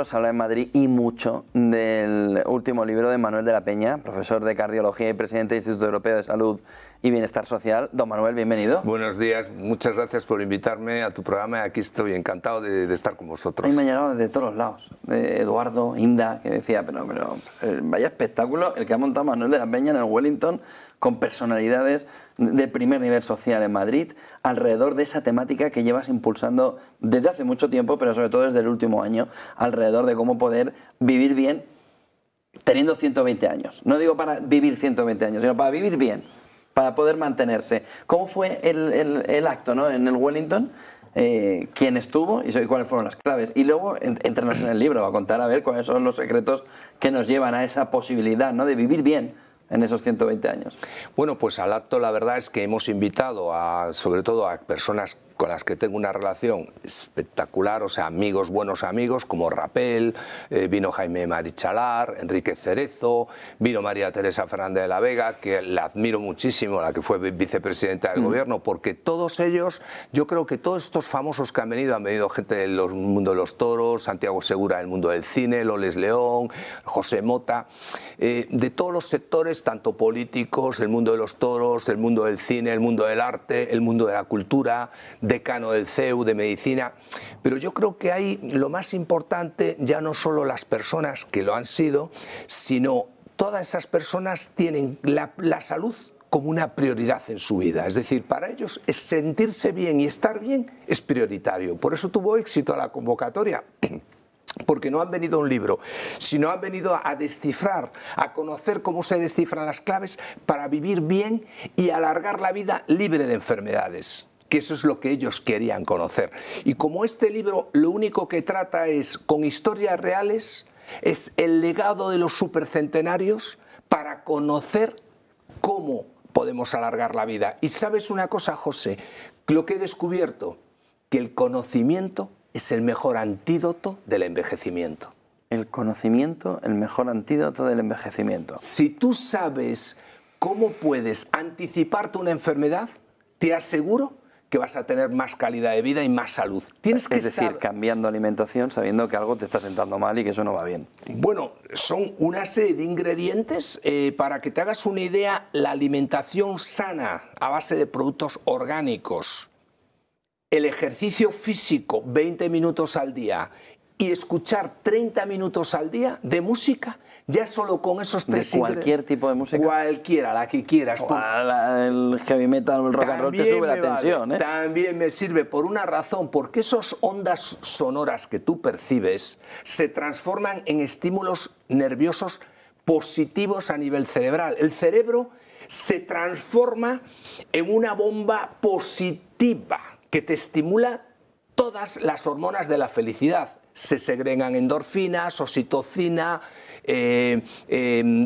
Se habla en Madrid y mucho del último libro de Manuel de la Peña, profesor de cardiología y presidente del Instituto Europeo de Salud y Bienestar Social. Don Manuel, bienvenido. Buenos días, muchas gracias por invitarme a tu programa. Aquí estoy encantado de estar con vosotros. A mí me ha llegado desde todos los lados, de Eduardo, Inda, que decía, pero vaya espectáculo el que ha montado Manuel de la Peña en el Wellington, con personalidades de primer nivel social en Madrid, alrededor de esa temática que llevas impulsando desde hace mucho tiempo, pero sobre todo desde el último año, alrededor de cómo poder vivir bien teniendo 120 años. No digo para vivir 120 años, sino para vivir bien, para poder mantenerse. ¿Cómo fue el acto, ¿no?, en el Wellington? ¿Quién estuvo y cuáles fueron las claves? Y luego, entrenos en el libro, a contar a ver cuáles son los secretos que nos llevan a esa posibilidad, ¿no?, de vivir bien en esos 120 años. Bueno, pues al acto la verdad es que hemos invitado sobre todo a personas con las que tengo una relación espectacular, o sea, amigos, buenos amigos, como Rapel, vino Jaime Marichalar, Enrique Cerezo, vino María Teresa Fernández de la Vega, que la admiro muchísimo, la que fue vicepresidenta del gobierno, porque todos ellos, yo creo que todos estos famosos que han venido gente del mundo de los toros, Santiago Segura del mundo del cine, Loles León, José Mota, de todos los sectores, tanto políticos, el mundo de los toros, el mundo del cine, el mundo del arte, el mundo de la cultura, decano del CEU, de medicina, pero yo creo que hay lo más importante, ya no solo las personas que lo han sido, sino todas esas personas tienen la salud como una prioridad en su vida. Es decir, para ellos sentirse bien y estar bien es prioritario. Por eso tuvo éxito la convocatoria. Porque no han venido a un libro, sino han venido a descifrar, a conocer cómo se descifran las claves para vivir bien y alargar la vida libre de enfermedades, que eso es lo que ellos querían conocer. Y como este libro lo único que trata es, con historias reales, es el legado de los supercentenarios para conocer cómo podemos alargar la vida. Y ¿sabes una cosa, José? Lo que he descubierto, que el conocimiento es el mejor antídoto del envejecimiento. El conocimiento, el mejor antídoto del envejecimiento. Si tú sabes cómo puedes anticiparte una enfermedad, te aseguro que vas a tener más calidad de vida y más salud. Es decir, cambiando alimentación, sabiendo que algo te está sentando mal y que eso no va bien. Bueno, son una serie de ingredientes. Para que te hagas una idea, la alimentación sana a base de productos orgánicos, el ejercicio físico 20 minutos al día y escuchar 30 minutos al día de música, ya solo con esos tres ¿De cualquier tipo de música? Cualquiera, la que quieras. El heavy metal, el rock and roll te sube la tensión, ¿eh? También me sirve por una razón, porque esas ondas sonoras que tú percibes se transforman en estímulos nerviosos positivos a nivel cerebral. El cerebro se transforma en una bomba positiva que te estimula todas las hormonas de la felicidad. Se segregan endorfinas, oxitocina,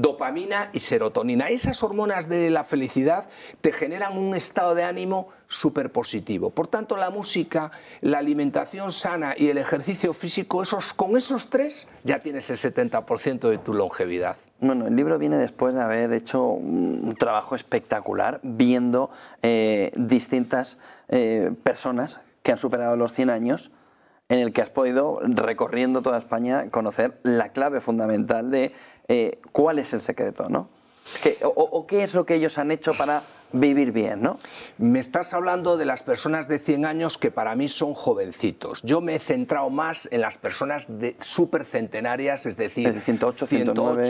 dopamina y serotonina. Esas hormonas de la felicidad te generan un estado de ánimo súper positivo. Por tanto, la música, la alimentación sana y el ejercicio físico, con esos tres ya tienes el 70% de tu longevidad. Bueno, el libro viene después de haber hecho un trabajo espectacular viendo distintas personas que han superado los 100 años, en el que has podido, recorriendo toda España, conocer la clave fundamental de cuál es el secreto, ¿no? O qué es lo que ellos han hecho para vivir bien, ¿no? Me estás hablando de las personas de 100 años que para mí son jovencitos. Yo me he centrado más en las personas supercentenarias, es decir, 108,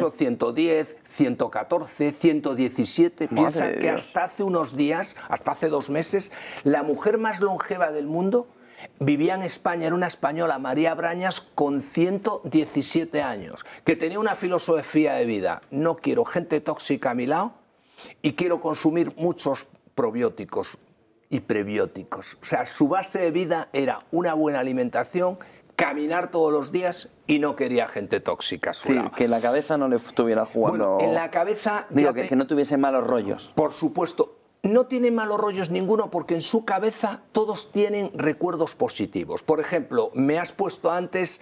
110, 114, 117. Piensa que hasta hace unos días, hasta hace 2 meses, la mujer más longeva del mundo vivía en España, era una española, María Brañas, con 117 años, que tenía una filosofía de vida: no quiero gente tóxica a mi lado y quiero consumir muchos probióticos y prebióticos. O sea, su base de vida era una buena alimentación, caminar todos los días y no quería gente tóxica a su lado. Que la cabeza no le estuviera jugando... Bueno, en la cabeza... Digo, que no tuviese malos rollos. Por supuesto. No tiene malos rollos ninguno, porque en su cabeza todos tienen recuerdos positivos. Por ejemplo, me has puesto antes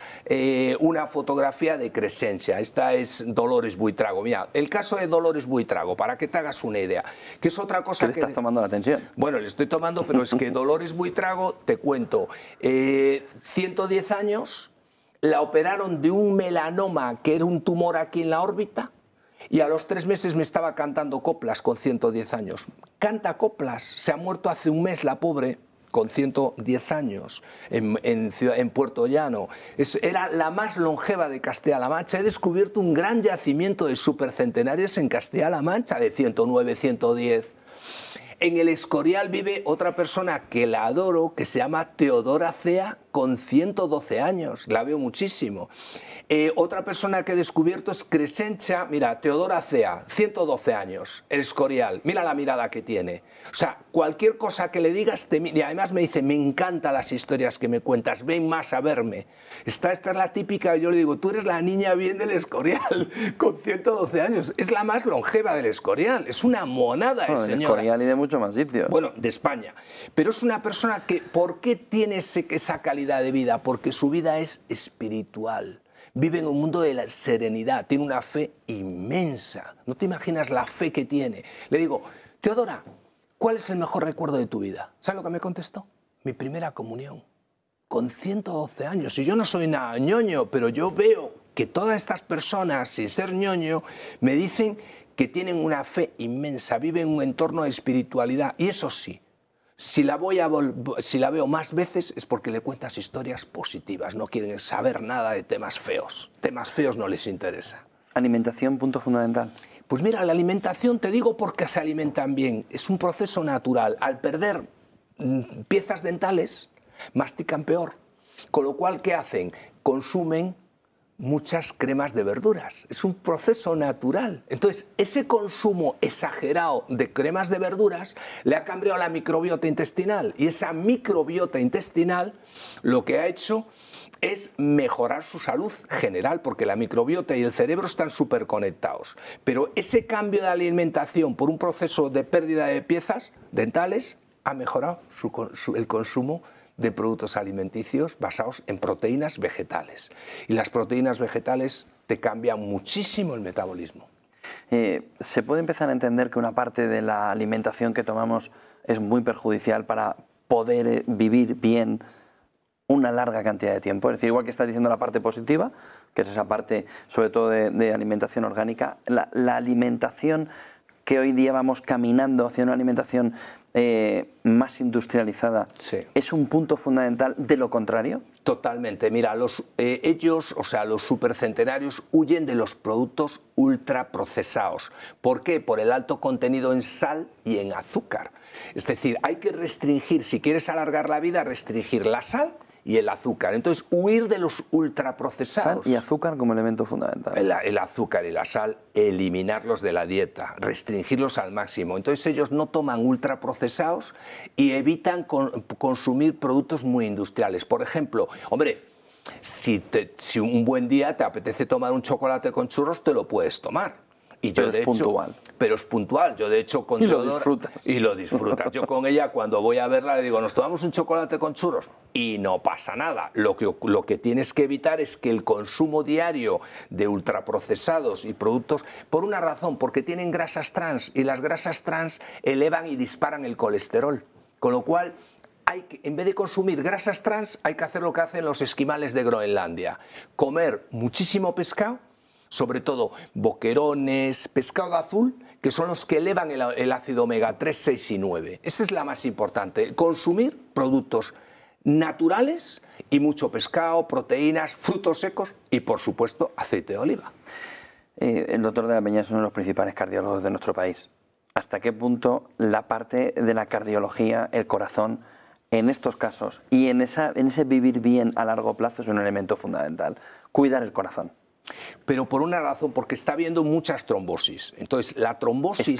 una fotografía de Crescencia. Esta es Dolores Buitrago. Mira, el caso de Dolores Buitrago, para que te hagas una idea, que es otra cosa que... ¿Le estás tomando la atención? Bueno, le estoy tomando, pero es que Dolores Buitrago, te cuento, 110 años, la operaron de un melanoma que era un tumor aquí en la órbita y a los 3 meses me estaba cantando coplas con 110 años. Canta coplas, se ha muerto hace un mes la pobre con 110 años en Puerto Llano. Era la más longeva de Castilla-La Mancha. He descubierto un gran yacimiento de supercentenarios en Castilla-La Mancha de 109, 110. En el Escorial vive otra persona que la adoro, que se llama Teodora Cea, con 112 años. La veo muchísimo. Otra persona que he descubierto es Crescentia, mira, Teodora Cea, 112 años, el Escorial, mira la mirada que tiene. O sea, cualquier cosa que le digas, y además me dice, me encantan las historias que me cuentas, ven más a verme. Esta es la típica, yo le digo, tú eres la niña bien del Escorial, con 112 años, es la más longeva del Escorial, es una monada, bueno, señora. Del Escorial y de muchos más sitios. Bueno, de España. Pero es una persona que, ¿por qué tiene esa calidad de vida? Porque su vida es espiritual. Vive en un mundo de la serenidad, tiene una fe inmensa. No te imaginas la fe que tiene. Le digo, Teodora, ¿cuál es el mejor recuerdo de tu vida? ¿Sabes lo que me contestó? Mi primera comunión, con 112 años. Y yo no soy nada ñoño, pero yo veo que todas estas personas, sin ser ñoño, me dicen que tienen una fe inmensa, viven en un entorno de espiritualidad. Y eso sí, si la veo más veces es porque le cuentas historias positivas, no quieren saber nada de temas feos. Temas feos no les interesa. Alimentación, punto fundamental. Pues mira, la alimentación, te digo porque se alimentan bien, es un proceso natural. Al perder piezas dentales, mastican peor. Con lo cual, ¿qué hacen? Consumen muchas cremas de verduras. Es un proceso natural. Entonces, ese consumo exagerado de cremas de verduras le ha cambiado la microbiota intestinal. Y esa microbiota intestinal lo que ha hecho es mejorar su salud general, porque la microbiota y el cerebro están súper conectados. Pero ese cambio de alimentación por un proceso de pérdida de piezas dentales ha mejorado el consumo de productos alimenticios basados en proteínas vegetales. Y las proteínas vegetales te cambian muchísimo el metabolismo. ¿Se puede empezar a entender que una parte de la alimentación que tomamos es muy perjudicial para poder vivir bien una larga cantidad de tiempo? Es decir, igual que estás diciendo la parte positiva, que es esa parte sobre todo de alimentación orgánica, la alimentación que hoy día vamos caminando hacia una alimentación más industrializada, sí, ¿es un punto fundamental de lo contrario? Totalmente. Mira, ellos, o sea, los supercentenarios, huyen de los productos ultraprocesados. ¿Por qué? Por el alto contenido en sal y en azúcar. Es decir, hay que restringir, si quieres alargar la vida, restringir la sal y el azúcar. Entonces, huir de los ultraprocesados. Sal y azúcar como elemento fundamental. El azúcar y la sal, eliminarlos de la dieta, restringirlos al máximo. Entonces, ellos no toman ultraprocesados y evitan consumir productos muy industriales. Por ejemplo, hombre, si un buen día te apetece tomar un chocolate con churros, te lo puedes tomar. Y yo, pero es puntual. Pero es puntual. Yo, de hecho, con Teodora... Y lo disfrutas. Yo con ella, cuando voy a verla, le digo, ¿nos tomamos un chocolate con churros? Y no pasa nada. Lo que tienes que evitar es que el consumo diario de ultraprocesados y productos, por una razón, porque tienen grasas trans, y las grasas trans elevan y disparan el colesterol. Con lo cual, en vez de consumir grasas trans, hay que hacer lo que hacen los esquimales de Groenlandia. Comer muchísimo pescado, sobre todo boquerones, pescado azul, que son los que elevan el ácido omega 3, 6 y 9. Esa es la más importante, consumir productos naturales y mucho pescado, proteínas, frutos secos y, por supuesto, aceite de oliva. El doctor de la Peña es uno de los principales cardiólogos de nuestro país. ¿Hasta qué punto la parte de la cardiología, el corazón, en estos casos y en ese vivir bien a largo plazo es un elemento fundamental? Cuidar el corazón. Pero por una razón, porque está habiendo muchas trombosis. Entonces, la trombosis...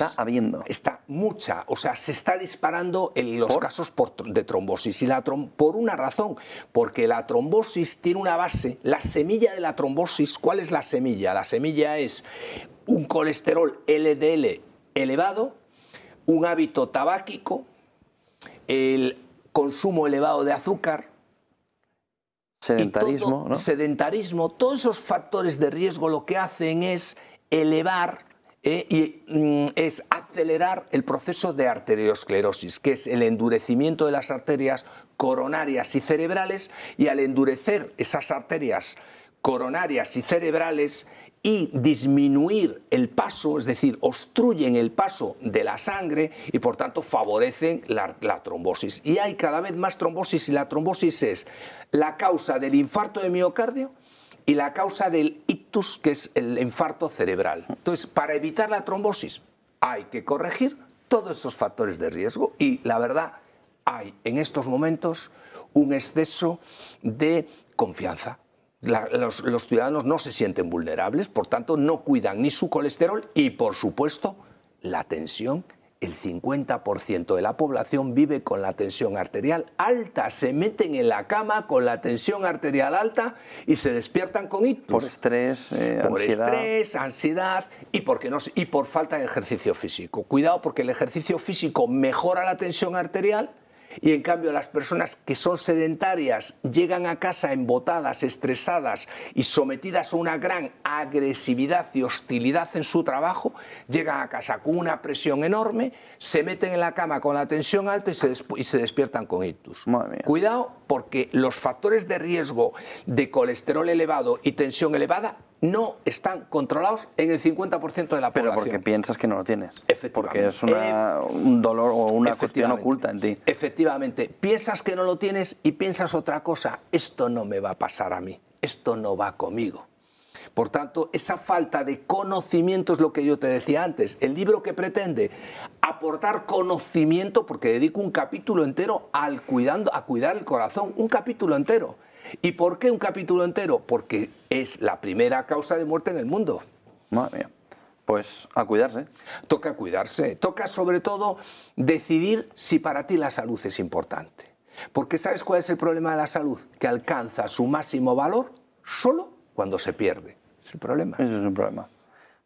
Está mucha, o sea, se está disparando en los casos de trombosis. Y por una razón, porque la trombosis tiene una base, la semilla de la trombosis, ¿cuál es la semilla? La semilla es un colesterol LDL elevado, un hábito tabáquico, el consumo elevado de azúcar, sedentarismo, ¿no? Sedentarismo, todos esos factores de riesgo lo que hacen es elevar es acelerar el proceso de arteriosclerosis, que es el endurecimiento de las arterias coronarias y cerebrales, y al endurecer esas arterias coronarias y cerebrales y disminuir el paso, es decir, obstruyen el paso de la sangre y por tanto favorecen la trombosis. Y hay cada vez más trombosis, y la trombosis es la causa del infarto de miocardio y la causa del ictus, que es el infarto cerebral. Entonces, para evitar la trombosis hay que corregir todos esos factores de riesgo, y la verdad, hay en estos momentos un exceso de confianza. Los ciudadanos no se sienten vulnerables, por tanto no cuidan ni su colesterol y, por supuesto, la tensión. El 50% de la población vive con la tensión arterial alta, se meten en la cama con la tensión arterial alta y se despiertan con ictus. Por estrés, ansiedad y por falta de ejercicio físico. Cuidado, porque el ejercicio físico mejora la tensión arterial, y en cambio las personas que son sedentarias llegan a casa embotadas, estresadas y sometidas a una gran agresividad y hostilidad en su trabajo, llegan a casa con una presión enorme, se meten en la cama con la tensión alta y se despiertan con ictus. Cuidado, porque los factores de riesgo de colesterol elevado y tensión elevada no están controlados en el 50% de la población. Pero porque piensas que no lo tienes. Efectivamente. Porque es un dolor o una cuestión oculta en ti. Efectivamente. Piensas que no lo tienes y piensas otra cosa. Esto no me va a pasar a mí. Esto no va conmigo. Por tanto, esa falta de conocimiento es lo que yo te decía antes. El libro que pretende aportar conocimiento, porque dedico un capítulo entero a cuidar el corazón. Un capítulo entero. ¿Y por qué un capítulo entero? Porque es la primera causa de muerte en el mundo. Madre mía. Pues a cuidarse. Toca cuidarse. Toca sobre todo decidir si para ti la salud es importante. Porque ¿sabes cuál es el problema de la salud? Que alcanza su máximo valor solo cuando se pierde. Es el problema. Eso es un problema.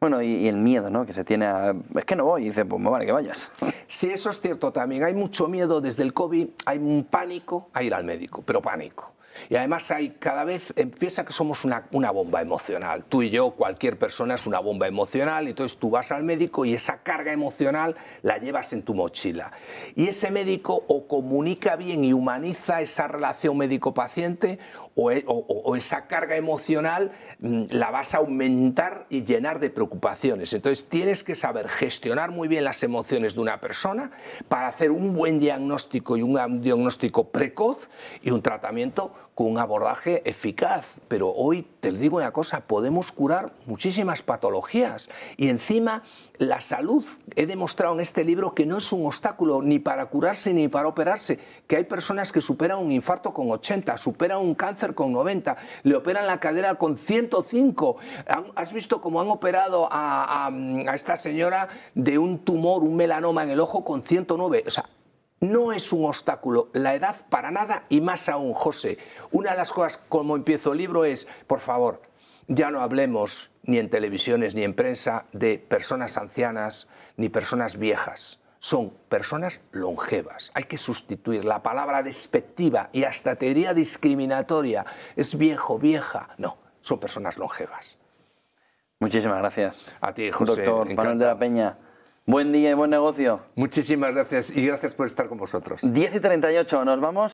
Bueno, y el miedo, ¿no? Que se tiene a... Es que no voy, y dice, pues me vale que vayas. Sí, eso es cierto también. Hay mucho miedo desde el COVID, hay un pánico a ir al médico, pero pánico. Y además cada vez piensa que somos una bomba emocional. Tú y yo, cualquier persona es una bomba emocional, y entonces tú vas al médico y esa carga emocional la llevas en tu mochila. Y ese médico o comunica bien y humaniza esa relación médico-paciente, o esa carga emocional la vas a aumentar y llenar de preocupaciones. Entonces tienes que saber gestionar muy bien las emociones de una persona para hacer un buen diagnóstico, y un diagnóstico precoz y un tratamiento con un abordaje eficaz. Pero hoy te digo una cosa, podemos curar muchísimas patologías, y encima la salud, he demostrado en este libro que no es un obstáculo ni para curarse ni para operarse, que hay personas que superan un infarto con 80, superan un cáncer con 90, le operan la cadera con 105. ¿Has visto cómo han operado a esta señora de un tumor, un melanoma en el ojo, con 109? O sea, no es un obstáculo la edad para nada, y más aún, José. Una de las cosas, como empiezo el libro, es, por favor, ya no hablemos ni en televisiones ni en prensa de personas ancianas ni personas viejas. Son personas longevas. Hay que sustituir la palabra despectiva y hasta te diría discriminatoria. Es viejo, vieja. No, son personas longevas. Muchísimas gracias. A ti, José. Doctor Manuel de la Peña. Buen día y buen negocio. Muchísimas gracias, y gracias por estar con vosotros. 10:38, nos vamos.